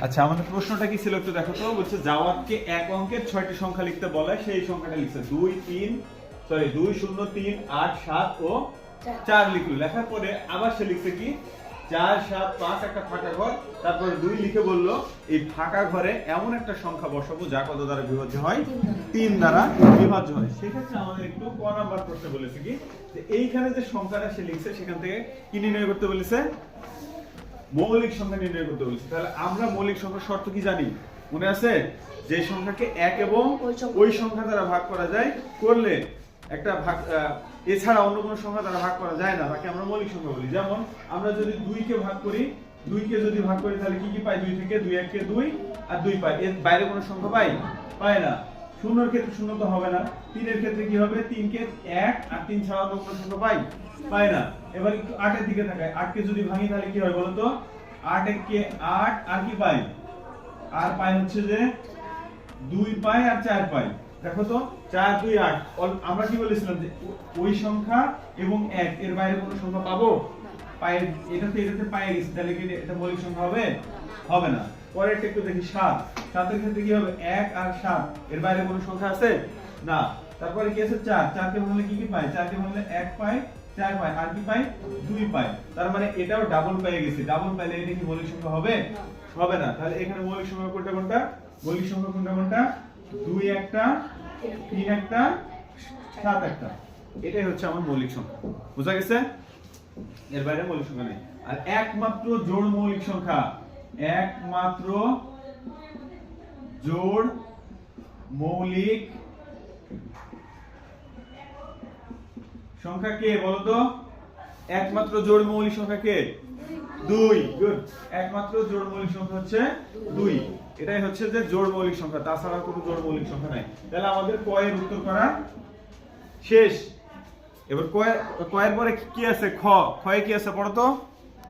আচ্ছা, আমাদের প্রশ্নটা কি ছিল একটু দেখো তো। বলছে জাওয়াদকে এক অঙ্কের 6টি সংখ্যা লিখতে বলে, সেই সংখ্যাটা লিখছে 2 0 3 8 7 ও 4 লিখলো। লেখার পরে আবার সে লিখছে কি 4 7 5 একটা ফাঁকা ঘর, তারপরে 2 লিখে বলল এই ফাঁকা ঘরে এমন একটা সংখ্যা বসাবো যা কত দ্বারা বিভাজ্য হয়, 3 দ্বারা বিভাজ্য হয়। সেক্ষেত্রে আমাদের একটু ক নাম্বার প্রশ্ন বলেছে কি যে এইখানে যে সংখ্যাটা সে লিখছে সেখান থেকে কি নির্ণয় করতে বলেছে, মৌলিক সংখ্যা নির্ণয় করতে বলেছে। তাহলে আমরা মৌলিক সংখ্যার শর্ত কি জানি, মনে আছে? যে সংখ্যাকে এক এবং ওই সংখ্যা দ্বারা ভাগ করা যায়, করলে একটা ভাগ এছাড়া অন্য কোনো সংখ্যা দ্বারা ভাগ করা যায় না, তাকে আমরা মৌলিক সংখ্যা বলি। যেমন আমরা যদি 2 কে ভাগ করি, 2 কে যদি ভাগ করি তাহলে কি কি পাই? 2 থেকে 2 1 কে 2 আর 2 পাই, এর বাইরে কোনো সংখ্যা পাই না। শূন্যর ক্ষেত্রে শূন্য তো হবে না। 3 এর ক্ষেত্রে কি হবে? 3 কে 1 আর 3 ছাড়া অন্য কোনো সংখ্যা পাই না। এবার একটু 8 এর দিকে তাকাই। 8 কে যদি ভাঙি তাহলে কি হয় বলো তো? 8 1 কে 8 আর কি পাই? আর পাই হচ্ছে যে 2 পাই আর 4 পাই। দেখো তো 4 2 8, আমরা কি বলেছিলাম যে ওই সংখ্যা এবং 1 এর বাইরে কোনো সংখ্যা পাবো? পাই, এটাতে পাই গেছে, তাহলে কি এটা মৌলিক সংখ্যা হবে না। পরেরটা একটু দেখি 7 এর ক্ষেত্রে কি হবে? 1 আর 7 এর বাইরে কোনো সংখ্যা আছে না। তারপরে কি আছে? 4 কে ভাঙলে কি পাই? 4 কে ভাঙলে 1 পাই 4 পাই আর কি পাই? 2 পাই। তার মানে এটাও ডাবল পেয়ে গেছে। ডাবল পাইলে এটা কি মৌলিক সংখ্যা হবে না। তাহলে এখানে মৌলিক সংখ্যা কোনটা? মৌলিক সংখ্যা কোনটা? 2 একটা, 3 একটা, 7 একটা। এটাই হচ্ছে আমার মৌলিক সংখ্যা। বুঝা গেছে? এর বাইরে মৌলিক সংখ্যা নেই। আর একমাত্র জোড় মৌলিক সংখ্যা, একমাত্র জোড় মৌলিক সংখ্যা কে বলো তো? একমাত্র জোড় মৌলিক সংখ্যা কে? 2। গুড। একমাত্র জোড় মৌলিক সংখ্যা হচ্ছে 2। এটাই হচ্ছে যে জোড় মৌলিক সংখ্যা, তাছাড়া কোনো জোড় মৌলিক সংখ্যা নাই। তাহলে আমাদের ক এর উত্তর করা শেষ। এবার ক এর পরে কি আছে? খ এ কি আছে পড়ো তো।